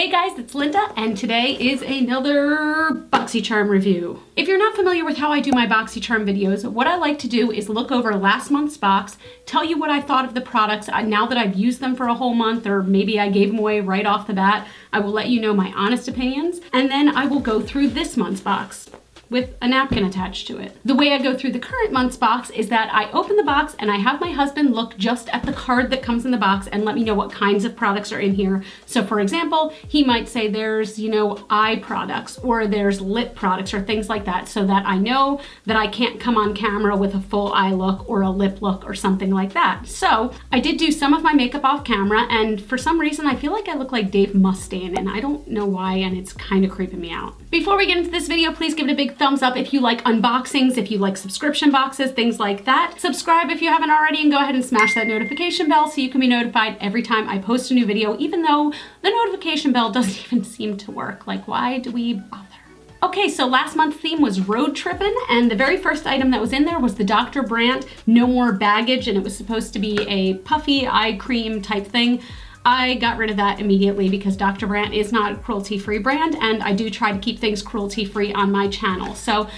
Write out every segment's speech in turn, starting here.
Hey guys, it's Linda, and today is another BOXYCHARM review. If you're not familiar with how I do my BOXYCHARM videos, what I like to do is look over last month's box, tell you what I thought of the products now that I've used them for a whole month, or maybe I gave them away right off the bat. I will let you know my honest opinions, and then I will go through this month's box with a napkin attached to it. The way I go through the current month's box is that I open the box and I have my husband look just at the card that comes in the box and let me know what kinds of products are in here. So for example, he might say there's, eye products or there's lip products or things like that, so that I know that I can't come on camera with a full eye look or a lip look or something like that. So I did do some of my makeup off camera, and for some reason I feel like I look like Dave Mustaine, and I don't know why, and it's kind of creeping me out. Before we get into this video, please give it a big thumbs up if you like unboxings, if you like subscription boxes, things like that. Subscribe if you haven't already, and go ahead and smash that notification bell so you can be notified every time I post a new video, even though the notification bell doesn't even seem to work. Like, why do we bother? Okay, so last month's theme was road tripping, and the very first item that was in there was the Dr. Brandt No More Baggage, and it was supposed to be a puffy eye cream type thing. I got rid of that immediately because Dr. Brandt is not a cruelty-free brand, and I do try to keep things cruelty-free on my channel, so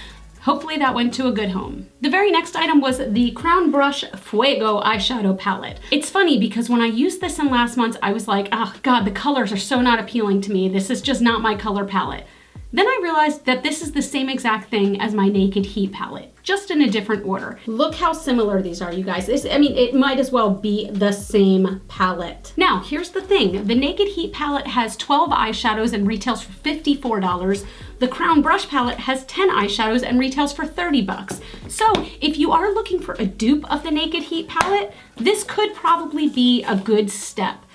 hopefully that went to a good home. The very next item was the Crown Brush Fuego eyeshadow palette. It's funny because when I used this in last month's, I was like, oh god, the colors are so not appealing to me. This is just not my color palette. Then I realized that this is the same exact thing as my Naked Heat palette, just in a different order. Look how similar these are, you guys. It might as well be the same palette. Now, here's the thing. The Naked Heat palette has 12 eyeshadows and retails for $54. The Crown Brush palette has 10 eyeshadows and retails for 30 bucks. So if you are looking for a dupe of the Naked Heat palette, this could probably be a good step.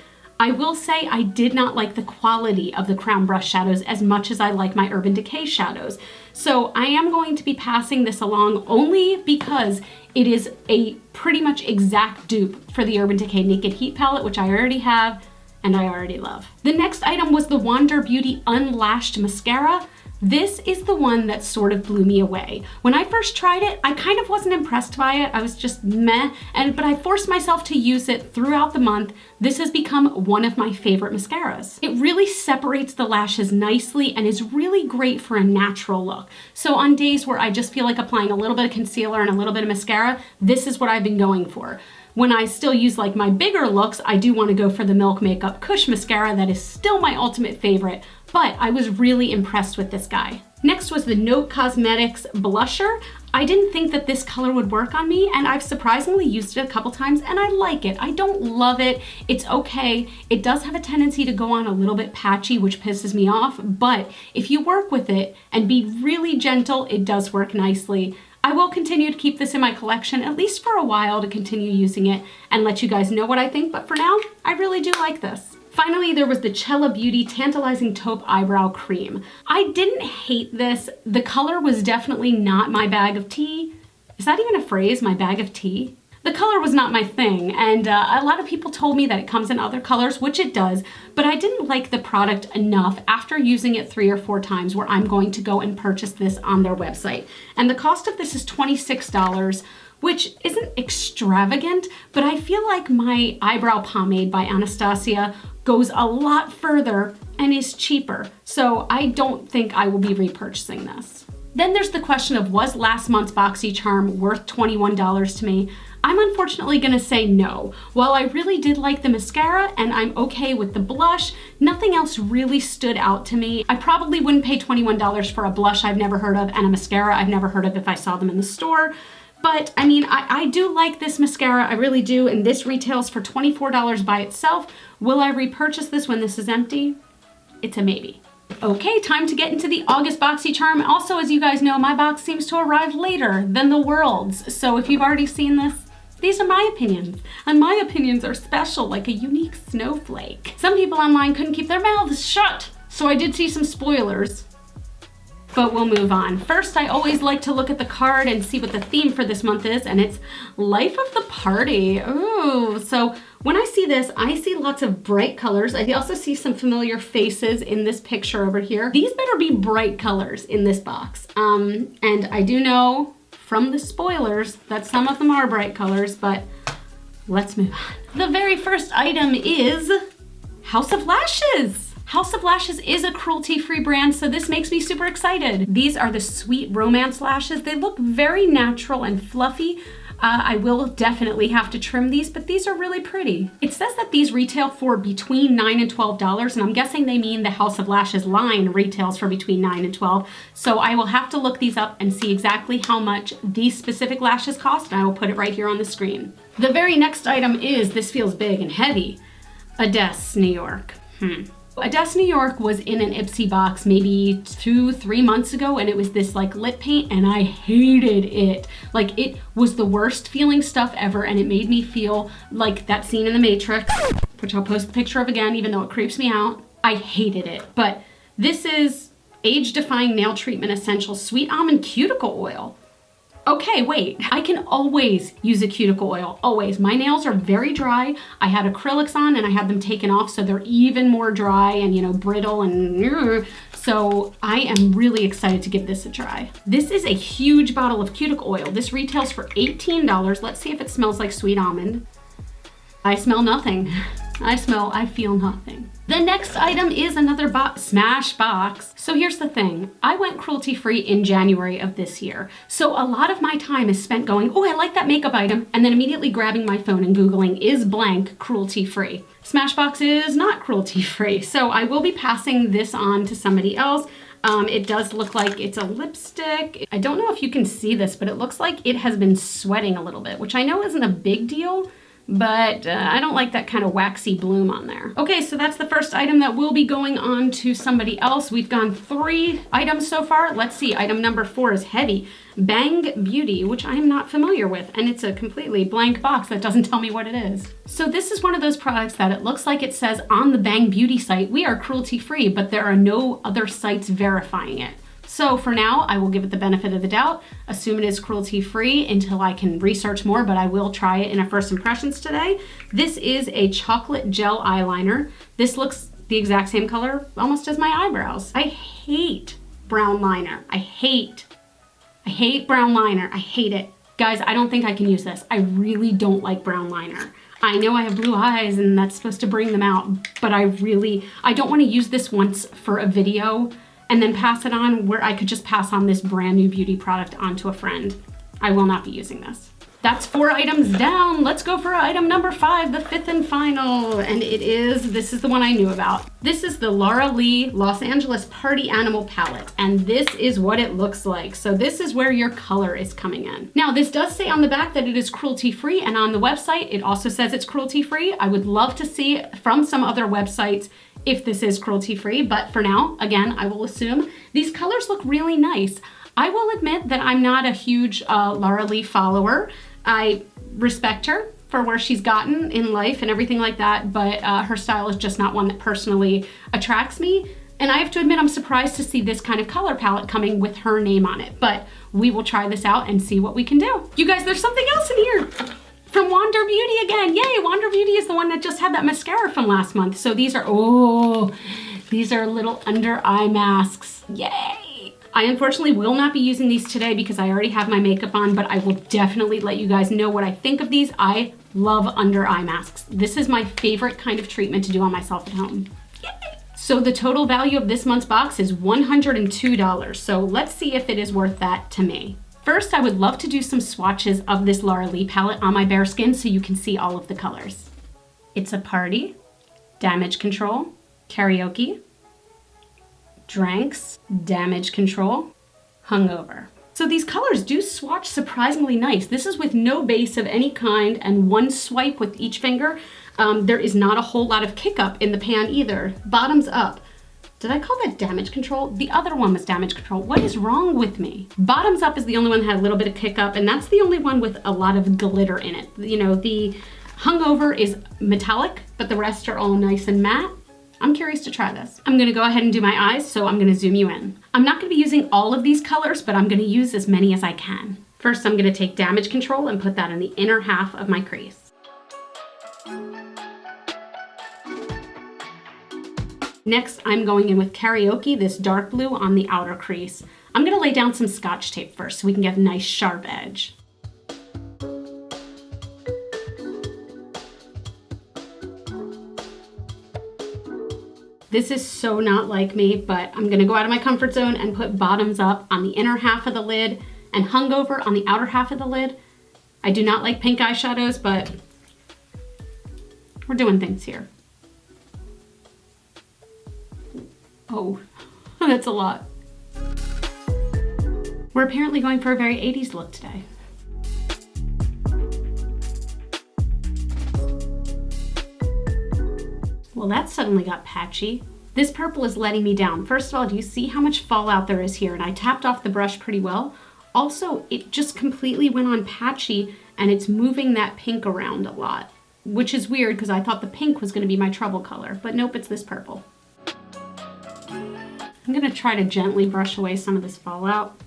I will say I did not like the quality of the Crown Brush shadows as much as I like my Urban Decay shadows. So I am going to be passing this along only because it is a pretty much exact dupe for the Urban Decay Naked Heat palette, which I already have and I already love. The next item was the Wander Beauty Unlashed Mascara. This is the one that sort of blew me away. When I first tried it, I kind of wasn't impressed by it. I was just meh, but I forced myself to use it throughout the month. This has become one of my favorite mascaras. It really separates the lashes nicely and is really great for a natural look. So on days where I just feel like applying a little bit of concealer and a little bit of mascara, this is what I've been going for. When I still use like my bigger looks, I do want to go for the Milk Makeup Kush mascara. That is still my ultimate favorite, but I was really impressed with this guy. Next was the Note Cosmetics blusher. I didn't think that this color would work on me, and I've surprisingly used it a couple times and I like it. I don't love it. It's okay. It does have a tendency to go on a little bit patchy, which pisses me off, but if you work with it and be really gentle, it does work nicely. I will continue to keep this in my collection, at least for a while, to continue using it and let you guys know what I think, but for now, I really do like this. Finally, there was the Cella Beauty Tantalizing Taupe Eyebrow Cream. I didn't hate this. The color was definitely not my bag of tea. Is that even a phrase, my bag of tea? The color was not my thing, and a lot of people told me that it comes in other colors, which it does, but I didn't like the product enough after using it 3 or 4 times where I'm going to go and purchase this on their website. And the cost of this is $26, which isn't extravagant, but I feel like my eyebrow pomade by Anastasia goes a lot further and is cheaper, so I don't think I will be repurchasing this. Then there's the question of, was last month's BOXYCHARM worth $21 to me? I'm unfortunately gonna say no. While I really did like the mascara and I'm okay with the blush, nothing else really stood out to me. I probably wouldn't pay $21 for a blush I've never heard of and a mascara I've never heard of if I saw them in the store. But I mean, I do like this mascara, I really do, and this retails for $24 by itself. Will I repurchase this when this is empty? It's a maybe. Okay, time to get into the August BOXYCHARM. Also, as you guys know, my box seems to arrive later than the world's. So if you've already seen this, these are my opinions, and my opinions are special, like a unique snowflake. Some people online couldn't keep their mouths shut, so I did see some spoilers, but we'll move on. First, I always like to look at the card and see what the theme for this month is, and it's Life of the Party. Ooh, so when I see this, I see lots of bright colors. I also see some familiar faces in this picture over here. These better be bright colors in this box. And I do know from the spoilers that some of them are bright colors, but let's move on. The very first item is House of Lashes. House of Lashes is a cruelty-free brand, so this makes me super excited. These are the Sweet Romance lashes. They look very natural and fluffy. I will definitely have to trim these, but these are really pretty. It says that these retail for between $9 and $12, and I'm guessing they mean the House of Lashes line retails for between $9 and $12. So I will have to look these up and see exactly how much these specific lashes cost, and I will put it right here on the screen. The very next item is, this feels big and heavy, Odesse, New York. Odesse, New York was in an Ipsy box maybe 2-3 months ago, and it was this like lip paint, and I hated it. Like, it was the worst feeling stuff ever, and it made me feel like that scene in The Matrix, which I'll post the picture of again, even though it creeps me out. I hated it. But this is Age-Defying Nail Treatment Essential Sweet Almond Cuticle Oil. Okay, wait, I can always use a cuticle oil, always. My nails are very dry. I had acrylics on and I had them taken off, so they're even more dry and, you know, brittle and so I am really excited to give this a try. This is a huge bottle of cuticle oil. This retails for $18. Let's see if it smells like sweet almond. I smell nothing. I feel nothing. The next item is another Smashbox. So here's the thing. I went cruelty-free in January of this year. So a lot of my time is spent going, oh, I like that makeup item, and then immediately grabbing my phone and Googling, is blank cruelty-free? Smashbox is not cruelty-free. So I will be passing this on to somebody else. It does look like it's a lipstick. I don't know if you can see this, but it looks like it has been sweating a little bit, which I know isn't a big deal, but I don't like that kind of waxy bloom on there. Okay, so that's the first item that will be going on to somebody else. We've gone 3 items so far. Let's see, item number 4 is heavy. Bang Beauty, which I am not familiar with, and it's a completely blank box that doesn't tell me what it is. So this is one of those products that it looks like it says on the Bang Beauty site, we are cruelty-free, but there are no other sites verifying it. So for now, I will give it the benefit of the doubt, assume it is cruelty-free until I can research more, but I will try it in a first impressions today. This is a chocolate gel eyeliner. This looks the exact same color almost as my eyebrows. I hate brown liner. I hate brown liner. I hate it. Guys, I don't think I can use this. I really don't like brown liner. I know I have blue eyes and that's supposed to bring them out, but I don't want to use this once for a video and then pass it on, where I could just pass on this brand new beauty product onto a friend. I will not be using this. That's 4 items down. Let's go for item number 5, the 5th and final. And this is the one I knew about. This is the Laura Lee Los Angeles Party Animal Palette. And this is what it looks like. So this is where your color is coming in. Now, this does say on the back that it is cruelty-free, and on the website, it also says it's cruelty-free. I would love to see from some other websites if this is cruelty-free, but for now, again, I will assume. These colors look really nice. I will admit that I'm not a huge Laura Lee follower. I respect her for where she's gotten in life and everything like that, but her style is just not one that personally attracts me. And I have to admit, I'm surprised to see this kind of color palette coming with her name on it, but we will try this out and see what we can do. You guys, there's something else in here. From Wander Beauty again. Yay, Wander Beauty is the one that just had that mascara from last month. So these are little under eye masks. Yay. I unfortunately will not be using these today because I already have my makeup on, but I will definitely let you guys know what I think of these. I love under eye masks. This is my favorite kind of treatment to do on myself at home. Yay. So the total value of this month's box is $102. So let's see if it is worth that to me. First, I would love to do some swatches of this Laura Lee palette on my bare skin so you can see all of the colors. It's a Party, Damage Control, Karaoke, Dranks, Damage Control, Hungover. So these colors do swatch surprisingly nice. This is with no base of any kind and one swipe with each finger. There is not a whole lot of kick up in the pan either. Bottoms up. Did I call that Damage Control? The other one was Damage Control. What is wrong with me? Bottoms Up is the only one that had a little bit of kick up, and that's the only one with a lot of glitter in it. You know, the Hungover is metallic, but the rest are all nice and matte. I'm curious to try this. I'm gonna go ahead and do my eyes, so I'm gonna zoom you in. I'm not gonna be using all of these colors, but I'm gonna use as many as I can. First, I'm gonna take Damage Control and put that in the inner half of my crease. Next, I'm going in with Karaoke, this dark blue on the outer crease. I'm gonna lay down some Scotch tape first so we can get a nice sharp edge. This is so not like me, but I'm gonna go out of my comfort zone and put bottoms up on the inner half of the lid and hungover on the outer half of the lid. I do not like pink eyeshadows, but we're doing things here. Oh, that's a lot. We're apparently going for a very 80s look today. Well, that suddenly got patchy. This purple is letting me down. First of all, do you see how much fallout there is here? And I tapped off the brush pretty well. Also, it just completely went on patchy and it's moving that pink around a lot, which is weird because I thought the pink was gonna be my trouble color, but nope, it's this purple. I'm gonna try to gently brush away some of this fallout.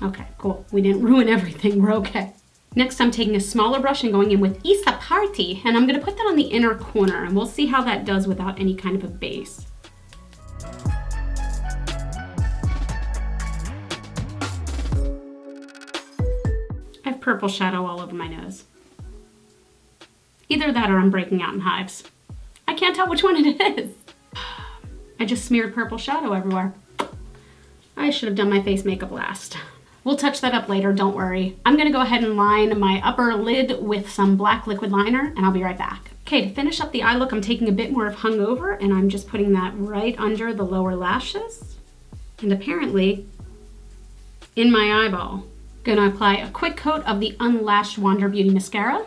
Okay, cool. We didn't ruin everything, we're okay. Next, I'm taking a smaller brush and going in with Isa Party, and I'm gonna put that on the inner corner, and we'll see how that does without any kind of a base. I have purple shadow all over my nose. Either that or I'm breaking out in hives. I can't tell which one it is. I just smeared purple shadow everywhere. I should have done my face makeup last. We'll touch that up later, don't worry. I'm gonna go ahead and line my upper lid with some black liquid liner and I'll be right back. Okay, to finish up the eye look, I'm taking a bit more of hungover and I'm just putting that right under the lower lashes. And apparently, in my eyeball. Gonna apply a quick coat of the Unlashed Wander Beauty Mascara.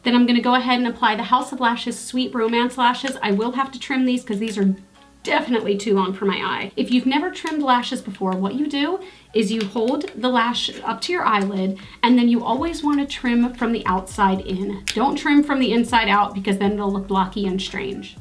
Then I'm gonna go ahead and apply the House of Lashes Sweet Romance Lashes. I will have to trim these because these are definitely too long for my eye. If you've never trimmed lashes before, what you do is you hold the lash up to your eyelid and then you always want to trim from the outside in. Don't trim from the inside out because then it'll look blocky and strange.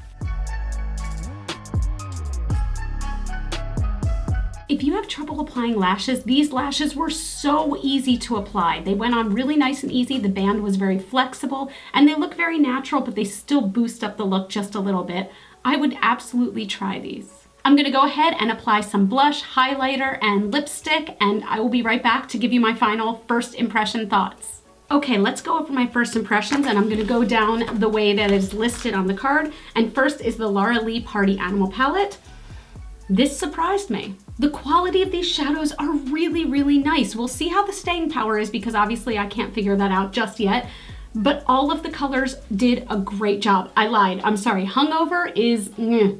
If you have trouble applying lashes, these lashes were so easy to apply. They went on really nice and easy. The band was very flexible and they look very natural, but they still boost up the look just a little bit. I would absolutely try these. I'm gonna go ahead and apply some blush, highlighter, and lipstick, and I will be right back to give you my final first impression thoughts. Okay, let's go over my first impressions, and I'm gonna go down the way that is listed on the card. And first is the Laura Lee Party Animal Palette. This surprised me. The quality of these shadows are really, really nice. We'll see how the staying power is because obviously I can't figure that out just yet. But all of the colors did a great job. I lied, I'm sorry. Hungover is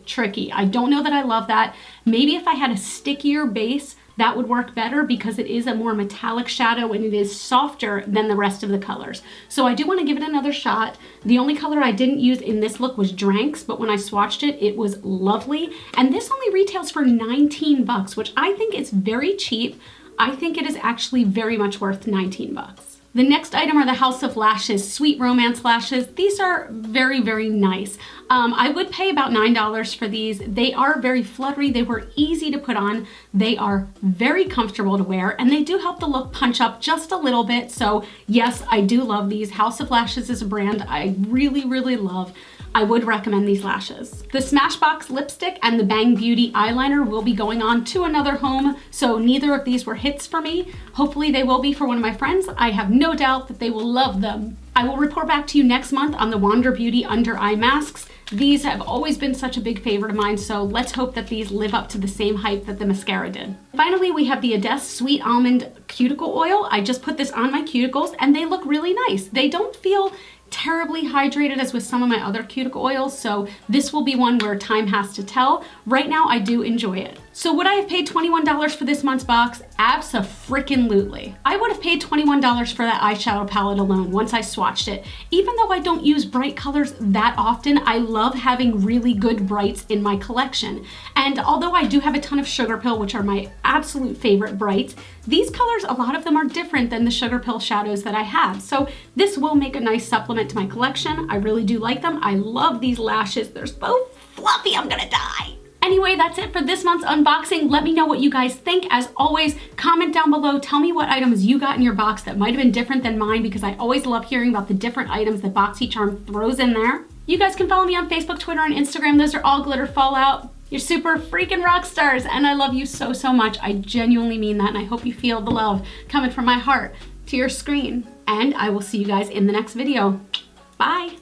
tricky. I don't know that I love that. Maybe if I had a stickier base, that would work better because it is a more metallic shadow and it is softer than the rest of the colors. So I do want to give it another shot. The only color I didn't use in this look was Dranks, but when I swatched it, it was lovely. And this only retails for 19 bucks, which I think is very cheap. I think it is actually very much worth 19 bucks. The next item are the House of Lashes Sweet Romance Lashes. These are very, very nice. I would pay about $9 for these. They are very fluttery. They were easy to put on. They are very comfortable to wear, and they do help the look punch up just a little bit. So yes, I do love these. House of Lashes is a brand I really, really love. I would recommend these lashes. The Smashbox lipstick and the Bang Beauty eyeliner will be going on to another home, so neither of these were hits for me. Hopefully they will be for one of my friends. I have no doubt that they will love them. I will report back to you next month on the Wander Beauty under eye masks. These have always been such a big favorite of mine, so let's hope that these live up to the same hype that the mascara did. Finally, we have the Ades Sweet Almond Cuticle Oil. I just put this on my cuticles and they look really nice. They don't feel terribly hydrated as with some of my other cuticle oils, so this will be one where time has to tell. Right now, I do enjoy it. So would I have paid $21 for this month's box? Abso-frickin-lutely. I would have paid $21 for that eyeshadow palette alone once I swatched it. Even though I don't use bright colors that often, I love having really good brights in my collection. And although I do have a ton of Sugar Pill, which are my absolute favorite brights, these colors, a lot of them are different than the Sugar Pill shadows that I have. So this will make a nice supplement to my collection. I really do like them. I love these lashes. They're so fluffy, I'm gonna die. Anyway, that's it for this month's unboxing. Let me know what you guys think. As always, comment down below. Tell me what items you got in your box that might have been different than mine because I always love hearing about the different items that BOXYCHARM throws in there. You guys can follow me on Facebook, Twitter, and Instagram. Those are all GlitterFallout. You're super freaking rock stars, and I love you so, so much. I genuinely mean that, and I hope you feel the love coming from my heart to your screen. And I will see you guys in the next video. Bye.